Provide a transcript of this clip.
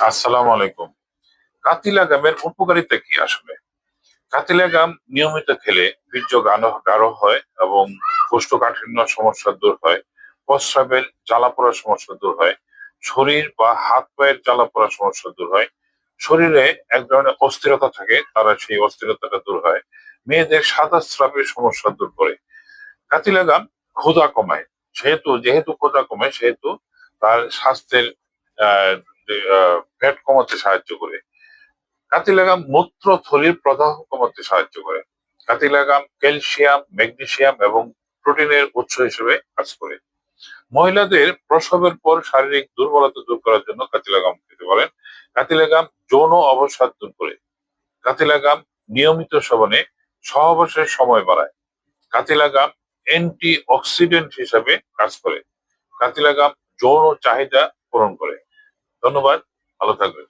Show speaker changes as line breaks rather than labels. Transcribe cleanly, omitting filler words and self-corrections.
আসসালামু আলাইকুম। কাতিলা গামের উপকারিতা কি আসলে? কাতিলা গাম নিয়মিত খেলে বীর্য গাঢ় হয় এবং কোষ্ঠকাঠিন্য সমস্যা দূর হয়, প্রস্রাবের জ্বালাপোড়ার সমস্যা দূর হয়, শরীর বা হাত পায়ের জ্বালাপোড়ার সমস্যা দূর হয়, শরীরে এক ধরনের অস্থিরতা থাকে তারা সেই অস্থিরতাটা দূর হয়, মেয়েদের সাদা স্রাবের সমস্যা দূর করে। কাতিলা গাম ক্ষুধা কমায়, যেহেতু ক্ষুধা কমায় সেহেতু তার স্বাস্থ্যের ফ্যাট কমাতে সাহায্য করে। কাতিলাগাম মূত্রথলির প্রদাহ কমাতে সাহায্য করে। কাতিলাগাম ক্যালসিয়াম, ম্যাগনেসিয়াম এবং প্রোটিনের উৎস হিসেবে কাজ করে। মহিলাদের প্রসবের পর শারীরিক দুর্বলতা দূর করার জন্য কাতিলাগাম খেতে পারেন। কাতিলাগাম যৌন অবসাদ দূর করে। কাতিলাগাম নিয়মিত সেবনে সহবাসের সময় বাড়ায়। কাতিলাগাম অ্যান্টি অক্সিডেন্ট হিসাবে কাজ করে। কাতিলাগাম যৌন চাহিদা পূরণ করে। ধন্যবাদ, ভালো থাকবেন।